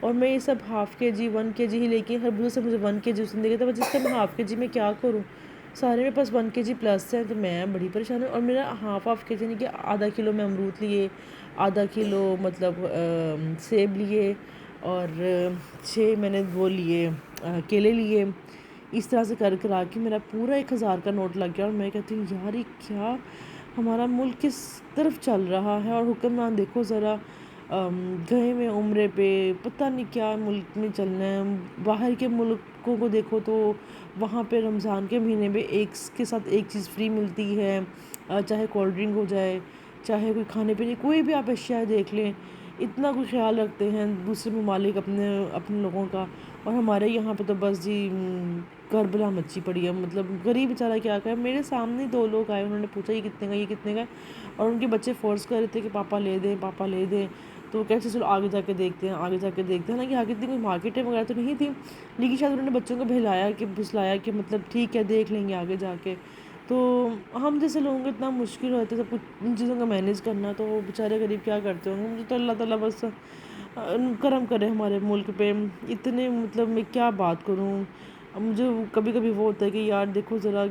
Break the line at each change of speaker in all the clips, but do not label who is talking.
اور میں یہ سب ½ kg 1 kg ہی لے کے خربوزے سے مجھے 1 kg اس نے دے تھا، جس کا میں ½ kg میں کیا کروں، سارے میرے پاس 1 kg پلس ہیں، تو میں بڑی پریشان ہوں۔ اور میرا ½ kg نہیں کہ ½ کلو میں امرود لیے، ½ کلو مطلب سیب لیے، اور 6 میں نے وہ لیے کیلے لیے، اس طرح سے کر کر آ کے میرا پورا 1000 کا نوٹ لگ گیا۔ اور میں کہتی ہوں یار یہ کیا ہمارا ملک کس طرف چل رہا ہے، اور حکمران دیکھو ذرا گئے ہوئے عمرے پہ، پتہ نہیں کیا ملک میں چلنا ہے۔ باہر کے ملکوں کو دیکھو تو وہاں پہ رمضان کے مہینے میں ایک کے ساتھ ایک چیز فری ملتی ہے، چاہے کولڈ ڈرنک ہو جائے، چاہے کوئی کھانے پینے کوئی بھی آپ اشیاء دیکھ لیں، اتنا کوئی خیال رکھتے ہیں دوسرے ممالک اپنے لوگوں کا۔ اور ہمارے یہاں پہ تو بس جی کربلا مچی پڑی ہے، مطلب غریب بیچارہ کیا کرے۔ میرے سامنے 2 لوگ آئے، انہوں نے پوچھا یہ کتنے کا، یہ کتنے کا ہے، اور ان کے بچے فورس کر رہے تھے کہ پاپا لے دیں، پاپا لے دیں، تو کیسے چلو آگے جا کے دیکھتے ہیں، آگے جا کے دیکھتے ہیں نا کہ آگے اتنی کوئی مارکیٹیں وغیرہ تو نہیں تھی، لیکن شاید انہوں نے بچوں کو بھلایا کہ مطلب ٹھیک ہے دیکھ لیں گے آگے جا کے۔ تو ہم جیسے لوگوں کو اتنا مشکل ہوتا ہے سب کچھ ان چیزوں کا مینیج کرنا، تو وہ بیچارے غریب کیا کرتے ہوں گے۔ مجھے تو اللہ تعالیٰ بس کرم کرے ہمارے ملک پہ، اتنے مطلب میں کیا بات کروں۔ مجھے کبھی کبھی وہ ہوتا ہے کہ یار دیکھو ذرا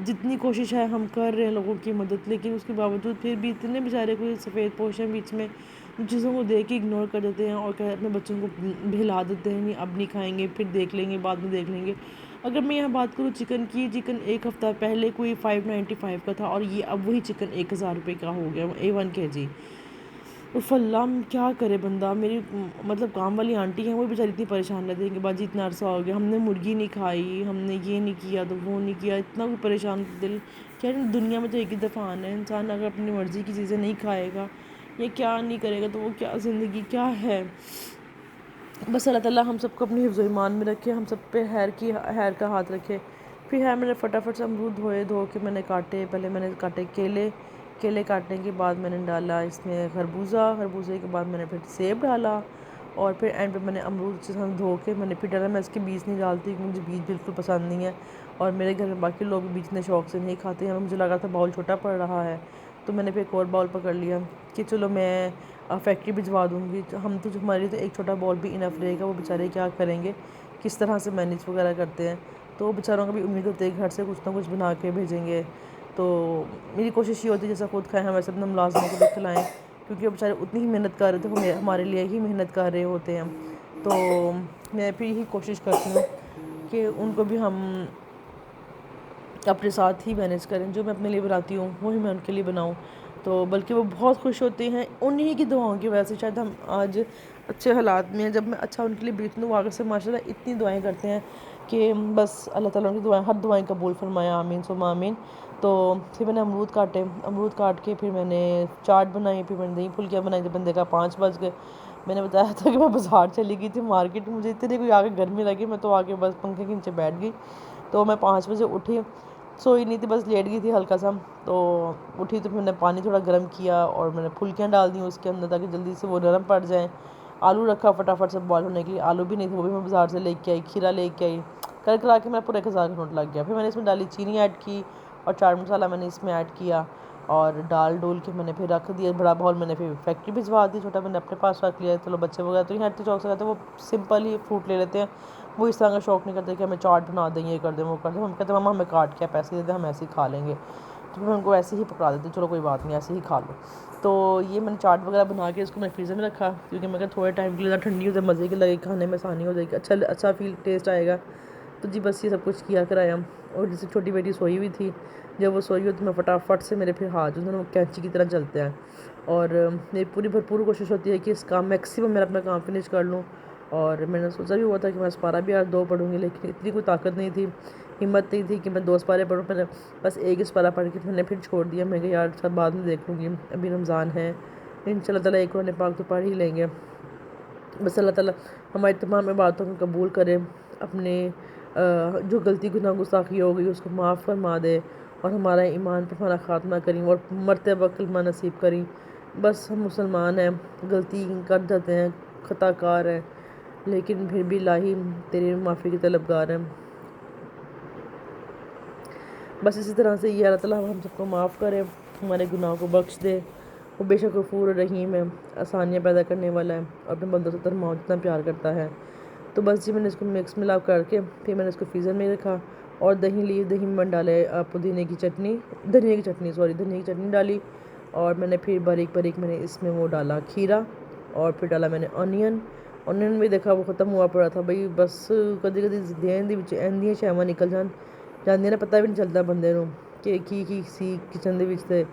جتنی کوشش ہے ہم کر رہے ہیں لوگوں کی مدد، لیکن اس کے باوجود پھر بھی اتنے بیچارے کوئی سفید پوش ہیں بیچ میں، ان چیزوں کو دیکھ کے اگنور کر دیتے ہیں اور اپنے بچوں کو بھلا دیتے ہیں، نہیں اب نہیں کھائیں گے، پھر دیکھ لیں گے، بعد میں دیکھ لیں گے۔ اگر میں یہاں بات کروں چکن کی، چکن ایک ہفتہ پہلے کوئی 595 کا تھا، اور یہ اب وہی چکن 1000 روپے کا ہو گیا، A1 kg۔ اف اللہ کیا کرے بندہ۔ میری مطلب کام والی آنٹی ہیں، وہ بیچاری اتنی پریشان رہتی ہیں کہ باجی اتنا عرصہ ہو گیا ہم نے مرغی نہیں کھائی، ہم نے یہ نہیں کیا تو وہ نہیں کیا، اتنا کوئی پریشان دل۔ کیا دنیا میں تو ایک ہی دفعہ آنا ہے، انسان اگر اپنی مرضی کی چیزیں نہیں کھائے گا یا کیا نہیں کرے گا تو وہ کیا زندگی کیا ہے۔ بس اللہ تعالیٰ ہم سب کو اپنی حفظ و ایمان میں رکھے، ہم سب پہ خیر کا ہاتھ رکھے۔ پھر میں نے فٹافٹ سے امرود دھو کے میں نے کاٹے، پہلے میں نے کاٹے کیلے کاٹنے کے بعد میں نے ڈالا اس میں خربوزے کے بعد میں نے پھر سیب ڈالا، اور پھر اینڈ پہ میں نے امرود سے دھو کے میں نے پھر ڈالا۔ میں اس کے بیج نہیں ڈالتی کیونکہ مجھے بیج بالکل پسند نہیں ہے، اور میرے گھر میں باقی لوگ بیج اتنے شوق سے نہیں کھاتے ہیں۔ مجھے لگا تھا باؤل چھوٹا پڑ رہا ہے، تو میں نے پھر ایک اور باؤل پکڑ لیا کہ چلو میں فیکٹری بھجوا دوں گی، ہمارے تو ایک چھوٹا باؤل بھی انف رہے گا۔ وہ بیچارے کیا کریں گے، کس طرح سے مینیج وغیرہ کرتے ہیں، تو بیچاروں کا بھی امید ہوتی ہے گھر سے کچھ نہ کچھ بنا کے بھیجیں گے۔ تو میری کوشش یہ ہوتی ہے جیسا خود کھائیں ہم ویسے اپنے ملازموں کو بھی کھلائیں، کیونکہ وہ بیچارے اتنی ہی محنت کر رہے تھے، ہمارے لیے ہی محنت کر رہے ہوتے ہیں۔ تو میں پھر یہی کوشش کرتی ہوں کہ ان کو بھی ہم اپنے ساتھ ہی مینیج کریں، جو میں اپنے لیے بناتی ہوں وہی میں ان کے لیے بناؤں، تو بلکہ وہ بہت خوش ہوتے ہیں انہی کی دعاؤں کی وجہ سے شاید ہم آج اچھے حالات میں ہیں۔ جب میں اچھا ان کے لیے بیچ دوں آگے سے ماشاء اللہ اتنی دعائیں کرتے ہیں کہ بس اللہ تعالیٰ کی دعائیں، ہر دعائیں قبول فرمائے، آمین ثم آمین۔ تو پھر میں نے امرود کاٹ کے پھر میں نے چاٹ بنائی، پھر میں نے دہی پھلکیاں بنائی، جب بندے کا 5 بج گئے۔ میں نے بتایا تھا کہ میں بازار چلی گئی تھی مارکیٹ، مجھے اتنی کوئی آگے گرمی لگی، میں تو آگے بس پنکھے کے نیچے بیٹھ گئی۔ تو میں 5 بجے اٹھی، سوئی نہیں تھی، بس لیٹ گئی تھی ہلکا سا، تو اٹھی تو پھر میں نے پانی تھوڑا گرم کیا اور میں نے پھلکیاں ڈال دیں اس کے اندر تاکہ جلدی سے وہ نرم پڑ جائیں۔ آلو رکھا فٹافٹ سے بوائل ہونے کے لیے، آلو بھی نہیں تھے وہ بھی میں بازار سے لے کے آئی، کھیرا لے کے آئی، کر کے میرا پورا 1000 کا نوٹ لگ گیا۔ پھر میں نے اس میں ڈالی چینی ایڈ کی، اور چاٹ مسالہ میں نے اس میں ایڈ کیا، اور ڈول کے میں نے پھر رکھ دیا بڑا باؤل۔ میں نے پھر فیکٹری بھجوا دی، چھوٹا میں نے اپنے پاس رکھ لیا۔ چلو بچے وغیرہ تو ہیلتھی شوق سے کہتے ہیں، وہ سمپل ہی فروٹ لے لیتے ہیں، وہ اس طرح کا شوق نہیں کرتے کہ ہمیں چاٹ بنا دیں، یہ کر دیں وہ کر دیں۔ ہم کہتے ہیں ماما ہمیں کاٹ کے پیسے دے دیں، ہم ایسے ہی کھا لیں گے، تو پھر میں ان کو ایسے ہی پکڑا دیتی ہوں، چلو کوئی بات نہیں ایسے ہی کھا لو۔ تو یہ میں نے چاٹ وغیرہ بنا کے اس کو میں فریزر میں رکھا، کیونکہ میں کہا تھوڑے ٹائم کے لیے ٹھنڈی ہو جائے، مزے کی لگے، کھانے میں آسانی ہو جائے گی، اچھا ٹیسٹ آئے گا۔ تو جی بس یہ سب کچھ کیا کرایا، اور جیسے چھوٹی بیٹی سوئی ہوئی تھی، جب وہ سوئی ہوئی تو میں فٹافٹ سے میرے پھر ہاتھ جو ہے نا وہ کینچی کی طرح چلتے ہیں، اور میری پوری بھرپور کوشش ہوتی ہے کہ اس کام میکسیمم میں اپنا کام فنش کر لوں۔ اور میں نے سوچا بھی ہوا تھا کہ میں سپارہ بھی آج 2 پڑھوں گی، لیکن اتنی کوئی طاقت نہیں تھی، ہمت نہیں تھی کہ میں 2 سپارے پڑھوں۔ میں نے بس ایک سپارہ پڑھ کے میں نے پھر چھوڑ دیا، میں کہ یار سب بعد میں دیکھ لوں گی، ابھی رمضان ہے، انشاء اللہ تعالیٰ ایک قرآن پاک تو پڑھ ہی لیں گے۔ بس اللہ تعالیٰ ہماری تمام باتوں کو قبول کرے، اپنے جو غلطی گناہ گستاخی ہو گئی اس کو معاف فرما دے، اور ہمارا ایمان پہ ہمارا خاتمہ کریں، اور مرتے وقت کلمہ نصیب کریں۔ بس ہم مسلمان ہیں، غلطی کر جاتے ہیں، خطا کار ہیں، لیکن پھر بھی الہی تیری معافی کی طلبگار ہیں۔ بس اسی طرح سے یہ اللہ تعالیٰ ہم سب کو معاف کرے، ہمارے گناہوں کو بخش دے، وہ بے شک غفور رحیم ہے، آسانیاں پیدا کرنے والا ہے اور اپنے بندوں سے اتنا پیار کرتا ہے۔ تو بس جی میں نے اس کو مکس ملاپ کر کے پھر میں نے اس کو فریزر میں رکھا اور دہی لی، دہی میں ڈالے پودینے کی چٹنی، دھنیا کی چٹنی ڈالی، اور میں نے پھر باریک باریک میں نے اس میں وہ ڈالا کھیرا، اور پھر ڈالا میں نے آنین بھی دیکھا وہ ختم ہوا پڑا تھا بھائی، بس کدی دین ایندیاں شیواں نکل جاندیاں نا، پتہ بھی نہیں چلتا بندے نوں کہ کی سی کچن دے وچ۔ تے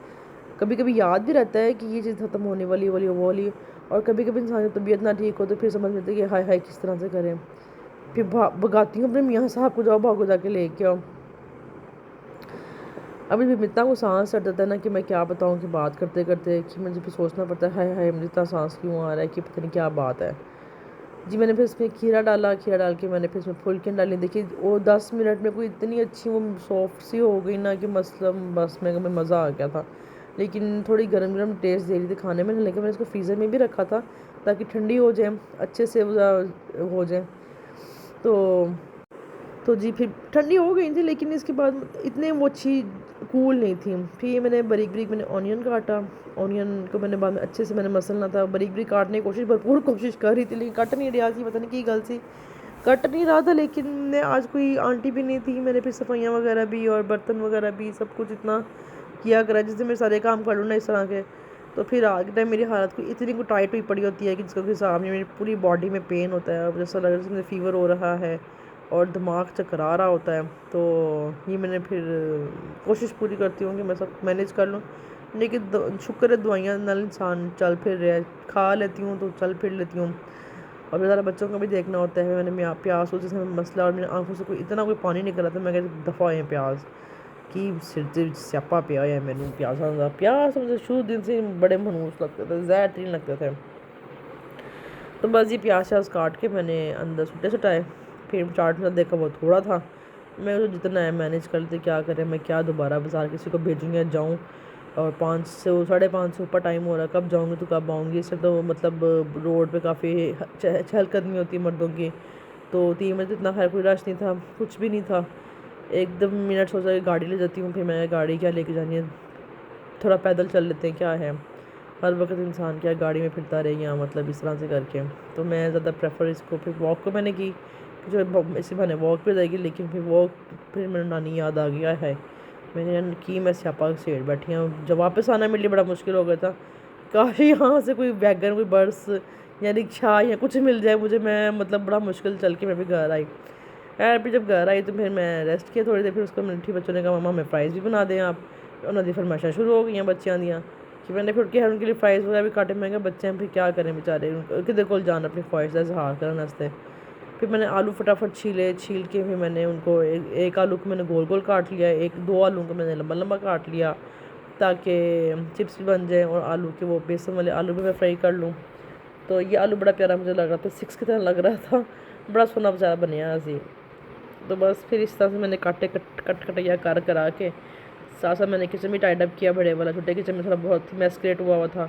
کبھی کبھی یاد بھی رہتا ہے کہ یہ چیز ختم ہونے والی وہ والی، اور کبھی کبھی انسان کی طبیعت نہ ٹھیک ہو تو پھر سمجھ میں آتا ہے کہ ہائے ہائے کس طرح سے کریں، پھر بگاتی ہوں اپنے میاں صاحب کو، جاؤ بھاگو جا کے لے کے آؤ۔ ابھی بھی اتنا کو سانس چڑھ جاتا ہے نا کہ میں کیا بتاؤں، کہ بات کرتے کرتے کہ مجھے پھر سوچنا پڑتا ہے ہائے ہائے مجھے اتنا سانس کیوں آ رہا ہے، کہ پتہ نہیں کیا بات ہے۔ جی میں نے پھر اس میں کھیرا ڈالا، کھیرا ڈال کے میں نے پھر اس میں پھلکن ڈالی، دیکھیے وہ 10 منٹ میں کوئی اتنی اچھی وہ سافٹ سی ہو گئی نا کہ بس میں مزہ آ گیا تھا، لیکن تھوڑی گرم گرم ٹیسٹ دے رہی تھی کھانے میں، لیکن میں نے اس کو فریزر میں بھی رکھا تھا تاکہ ٹھنڈی ہو جائے، اچھے سے ہو جائے۔ تو جی پھر ٹھنڈی ہو گئی تھی، لیکن اس کے بعد اتنے وہ اچھی کول نہیں تھی۔ پھر یہ میں نے باریک باریک میں نے آنین کاٹا، آنین کو میں نے بعد میں اچھے سے میں نے مسلنا تھا، باریک باریک کاٹنے کی بھرپور کوشش کر رہی تھی، لیکن کٹ نہیں رہا تھی، پتہ نہیں کی گل سی کٹ نہیں رہا تھا۔ لیکن میں آج کوئی آنٹی بھی نہیں تھی، میں نے پھر صفائیاں وغیرہ بھی اور برتن وغیرہ بھی سب کچھ اتنا کیا کرا جس سے میں سارے کام کر لوں نا اس طرح کے، تو پھر آج کے ٹائم میری حالت کو اتنی کو ٹائٹ ہوئی پڑی ہوتی ہے کہ جس کا کوئی حساب نہیں، میری پوری باڈی میں پین ہوتا ہے، جیسا لگ رہا ہے جیسے مجھے فیور ہو رہا ہے اور دماغ چکرا رہا ہوتا ہے۔ تو یہ میں نے پھر کوشش پوری کرتی ہوں کہ میں سب مینیج کر لوں، لیکن شکر ہے دوائیاں نال انسان چل پھر رہا ہے، کھا لیتی ہوں تو چل پھر لیتی ہوں، اور ذرا بچوں کو بھی دیکھنا ہوتا ہے۔ میں نے پیاس ہو جیسے مسئلہ اور میری آنکھوں سے کوئی پانی نکل رہا تھا، میں کہتی دفعہ ہوئے پیاز کی سیاپا پیا ہے میرے پیاس مجھے شروع دن سے بڑے منحوس لگتے تھے، زہر ترین لگتے تھے۔ تو بس یہ پیاز کاٹ کے میں نے اندر سٹائے، پھر چاٹ میں دیکھا وہ تھوڑا تھا، میں اسے جتنا ہے مینیج کرتے کیا کریں، میں کیا دوبارہ بازار کسی کو بھیجوں گی جاؤں، اور 500 اوپر ٹائم ہو رہا ہے، کب جاؤں گی تو کب آؤں گی، اس سے تو مطلب روڈ پہ کافی چہل قدمی ہوتی ہے مردوں کی، تو 3 بجے اتنا خیر کوئی رش نہیں تھا، کچھ بھی نہیں تھا، ایک دم منٹ سوچا کہ گاڑی لے جاتی ہوں، پھر میں گاڑی کیا لے کے جانی ہے، تھوڑا پیدل چل لیتے ہیں کیا ہے، ہر وقت انسان کیا گاڑی میں پھرتا رہے گا، مطلب اس طرح سے کر کے، تو میں زیادہ پریفر اس کو، پھر واک کو میں نے کی کہ جو اسی بہانے واک پہ جائے گی، لیکن پھر میرے نانی یاد آ گیا ہے، میں نے کی میں سیاپا سیٹ بیٹھی ہوں، جب واپس آنا میرے لیے بڑا مشکل ہو گیا تھا، کاش یہاں سے کوئی ویگن کوئی برس یا رکشا یا کچھ مل جائے مجھے، میں مطلب بڑا مشکل چل کے میں بھی گھر آئی۔ پھر جب گھر آئی تو پھر میں ریسٹ کیا تھوڑی دیر، پھر اس کو میٹھی بچوں نے کہا مما ہمیں فرائز بھی بنا دیں آپ، انہوں نے فرمائشاں شروع ہو گئی ہیں بچیاں دیاں، کہ میں نے پھر کہ ان کے لیے فرائز وغیرہ بھی کاٹے، میں کہا بچے ہیں پھر کیا کریں بیچارے، کدھر کول جان اپنی خواہش کا اظہار کرنے واسطے۔ پھر میں نے آلو فٹافٹ چھیل کے پھر میں نے ان کو ایک آلو کو میں نے گول گول کاٹ لیا، 2 آلو کو میں نے لمبا لمبا کاٹ لیا تاکہ چپس بھی بن جائیں، اور آلو کے وہ بیسن والے آلو بھی میں فرائی کر لوں۔ تو یہ آلو بڑا پیارا مجھے لگ رہا تھا، 6 کی طرح لگ رہا تھا، بڑا سونا بیچارا بنیا سی۔ تو بس پھر اس طرح سے میں نے کٹیا کرا کے ساتھ ساتھ میں نے کچن بھی ٹائڈ اپ کیا، بڑے والا چھوٹے کچن میں تھوڑا بہت میس کریٹ ہوا تھا،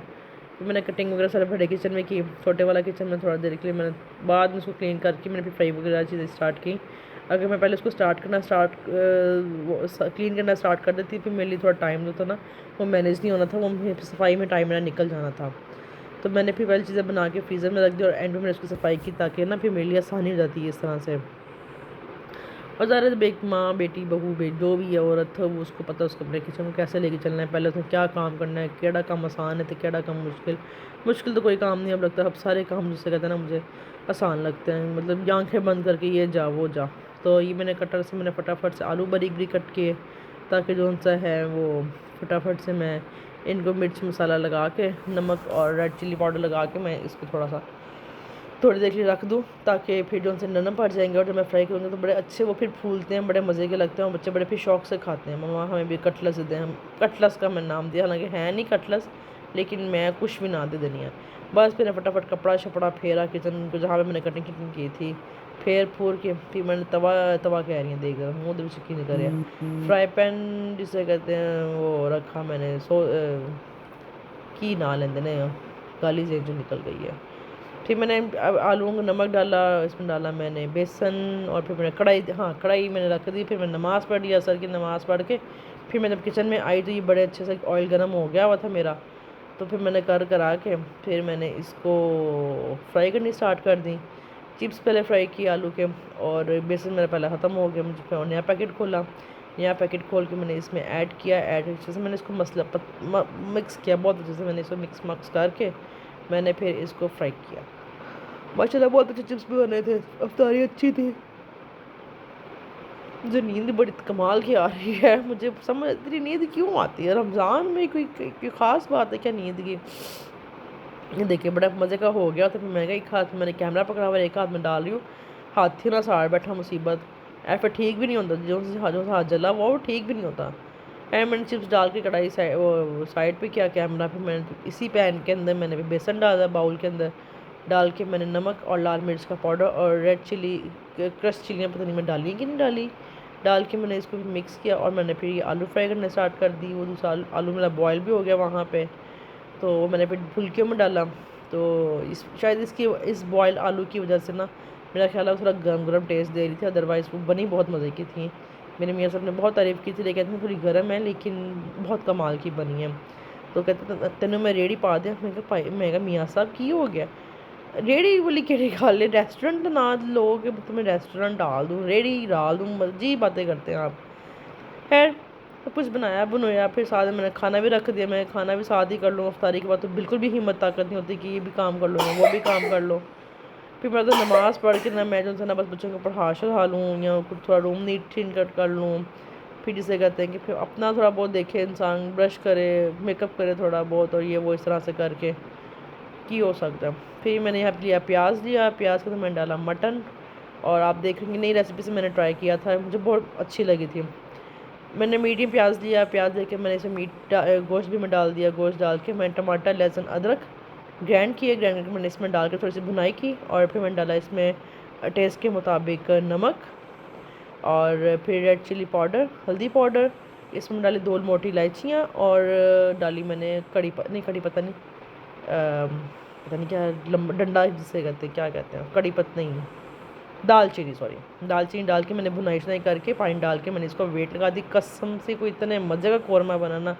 پھر میں نے کٹنگ وغیرہ سارے بڑے کچن میں کی، چھوٹے والا کچن میں تھوڑا دیر کے لیے میں نے بعد میں اس کو کلین کر کے میں نے پھر فرائی وغیرہ چیزیں اسٹارٹ کی۔ اگر میں پہلے اس کو کلین کرنا اسٹارٹ کر دیتی پھر میرے لیے تھوڑا ٹائم جو تھا نا وہ مینیج نہیں ہونا تھا، وہ صفائی میں ٹائم میرا نکل جانا تھا، تو میں نے پھر پہلے چیزیں بنا کے فریزر میں رکھ دی، اور اینڈ میں نے اس کی صفائی کی تاکہ نا پھر میرے لیے آسانی ہو جاتی ہے اس طرح سے۔ اور ظاہر ہے ماں بیٹی بہو جو بھی ہے عورت وہ اس کو پتہ اس کو اپنے کچن کو کیسے لے کے چلنا ہے، پہلے اس میں کیا کام کرنا ہے، کیڑا کام آسان ہے تو کیڑا کام مشکل تو کوئی کام نہیں اب لگتا، اب سارے کام جس سے کہتے ہیں نا مجھے آسان لگتے ہیں، مطلب آنکھیں بند کر کے یہ جا وہ جا۔ تو یہ میں نے کٹر سے میں نے فٹافٹ سے آلو باریک باریک کٹ کیے تاکہ جو ان سا ہے وہ فٹافٹ سے میں ان کو مرچ مسالہ لگا کے نمک اور ریڈ چلی پاؤڈر لگا کے میں اس کو تھوڑی دیر کے لیے رکھ دوں تاکہ پھر جو ان سے نرم پڑ جائیں گے، اور جب میں فرائی کروں گی تو بڑے اچھے وہ پھر پھولتے ہیں، بڑے مزے کے لگتے ہیں، اور بچے بڑے پھر شوق سے کھاتے ہیں، مما ہمیں بھی کٹلس دیں، ہم کٹلس کا میں نام دیا، حالانکہ ہے نہیں کٹلس لیکن میں کچھ بھی نہ دے دینی ہے۔ بس پھر فٹافٹ کپڑا شپڑا پھیرا کچن کو جہاں پہ میں نے کٹنگ کی تھی، پھور کے پھر میں نے توا کہہ رہی ہیں دیکھ رہا منہ دل چکی نہیں کرے، فرائی پین جسے کہتے ہیں وہ رکھا میں نے کی نہ لیندے نے گالی سے جو نکل گئی ہے۔ پھر میں نے آلوؤں کو نمک ڈالا، اس میں ڈالا میں نے بیسن، اور پھر میں نے کڑھائی میں نے رکھ دی، پھر میں نے نماز پڑھ لی، عصر کی نماز پڑھ کے پھر میں جب کچن میں آئی تو یہ بڑے اچھے سے آئل گرم ہو گیا ہوا تھا میرا، تو پھر میں نے کرا کے پھر میں نے اس کو فرائی کرنی اسٹارٹ کر دی. چپس پہلے فرائی کیا آلو کے، اور بیسن میرا پہلے ختم ہو گیا. مجھے پھر نیا پیکٹ کھولا، نیا پیکٹ کھول کے میں نے اس میں ایڈ کیا. اچھے سے میں نے اس کو مکس کیا، بہت اچھے سے میں نے اس کو مکس کر کے میں نے پھر اس کو فرائی کیا. ماشاءاللہ بہت اچھے چپس بھی بنے تھے، افطاری اچھی تھی. مجھے نیند بڑی کمال کی آ رہی ہے. مجھے سمجھ اتنی نیند کیوں آتی ہے رمضان میں؟ کوئی خاص بات ہے کیا نیند کی؟ یہ دیکھیں بڑا مزے کا ہو گیا. تو پھر میں ایک ہاتھ میں نے کیمرہ پکڑا ہوا، ایک ہاتھ میں ڈال رہی ہوں. ہاتھ نہ ساڑ بیٹھا مصیبت. پھر ٹھیک بھی نہیں ہوتا، جو ہاتھ جلا وہ ٹھیک بھی نہیں ہوتا. میں نے چپس ڈال کے کڑھائی سائڈ پہ کیا کیمرہ. پھر میں نے اسی پین کے اندر میں نے بیسن ڈالا، باؤل کے اندر ڈال کے میں نے نمک اور لال مرچ کا پاؤڈر اور ریڈ چلی کرش چلیاں پتہ نہیں میں ڈالی کہ نہیں ڈالی، ڈال کے میں نے اس کو مکس کیا. اور میں نے پھر یہ آلو فرائی کرنا اسٹارٹ کر دی. وہ دوسرا آلو میرا بوائل بھی ہو گیا وہاں پہ، تو میں نے پھر پھلکیوں میں ڈالا. تو شاید اس بوائل آلو کی وجہ سے نا میرا خیال ہے تھوڑا گرم گرم ٹیسٹ دے رہی تھی، ادروائز وہ بنی بہت مزے کی تھیں. میرے میاں صاحب نے بہت تعریف کی تھی، لیکن تھوڑی گرم ہے لیکن بہت کمال کی بنی ہے. تو کہتے تینوں میں ریڑھی پا دیا. میں کہا میاں صاحب کی ہو گیا؟ ریڑھی بولی کہڑی گل ہے، ریسٹورنٹ نہ لو کہ تمہیں ریسٹورنٹ ڈال دوں، ریڑھی ڈال دوں، مرضی باتیں کرتے ہیں آپ. خیر سب کچھ بنایا پھر ساتھ میں نے کھانا بھی رکھ دیا. میں کھانا بھی ساتھ ہی کر لوں افطاری کے بعد، تو بالکل بھی ہمت طاقت نہیں ہوتی کہ یہ بھی کام کر لو وہ بھی کام کر لو. پھر میں تو نماز پڑھ کے میں جو ہے نا بس بچوں کو پڑھا شڑھا لوں یا کچھ تھوڑا روم نیٹ کر لوں. پھر جسے کہتے ہیں کہ پھر اپنا تھوڑا بہت دیکھے انسان، برش کرے، میک اپ کرے تھوڑا بہت، اور یہ وہ اس طرح سے کر کے کی ہو سکتا ہے. پھر میں نے یہاں پہ لیا پیاز کے تو میں نے ڈالا مٹن. اور آپ دیکھیں گے نئی ریسیپی سے میں نے ٹرائی کیا تھا، مجھے بہت اچھی لگی تھی. میں نے میڈیم پیاز لیا، پیاز لے کے میں نے اسے گوشت بھی میں ڈال دیا. گوشت ڈال کے میں ٹماٹر لہسن ادرک گرائنڈ کر کے میں نے اس میں ڈال کے تھوڑی سی بھنائی کی. اور پھر میں نے ڈالا اس میں ٹیسٹ کے مطابق نمک، اور پھر ریڈ چلی پاؤڈر، ہلدی پاؤڈر. اس میں ڈالی 2 موٹی الائچیاں، اور ڈالی میں نے کڑی پتہ نہیں کیا ڈنڈا جسے کیا کہتے ہیں، کڑی پتہ نہیں، دال چینی ڈال کے میں نے بھنائی کر کے پانی ڈال کے میں نے اس کو ویٹ لگا دی. قسم سے کوئی اتنے مزے کا قورمہ بنانا.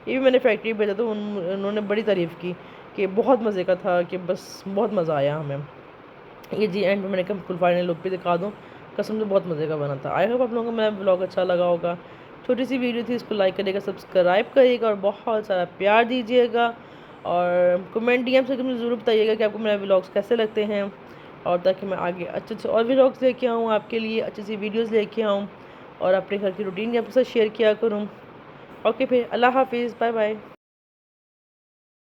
یہ بھی میں نے فیکٹری بھیجا تو انہوں نے بڑی تعریف کی کہ بہت مزے کا تھا، کہ بس بہت مزہ آیا ہمیں. یہ جی اینڈ میں نے کہا فل فائنل لک بھی دکھا دوں. قسم سے بہت مزے کا بنا تھا. آئی ہوپ آپ لوگوں کو میرا بلاگ اچھا لگا ہوگا. چھوٹی سی ویڈیو تھی، اس کو لائک کرے گا، سبسکرائب کرے گا، اور بہت سارا پیار دیجیے گا. اور کمنٹ ڈی ایم سے مجھے ضرور بتائیے گا کہ آپ کو میرے ولاگس کیسے لگتے ہیں، اور تاکہ میں آگے اچھے اور ولاگس لے کے آؤں آپ کے لیے، اچھی سی ویڈیوز لے کے آؤں، اور اپنے گھر کی روٹین بھی آپ کے ساتھ شیئر کیا کروں. اوکے پھر اللہ حافظ، بائے بائے.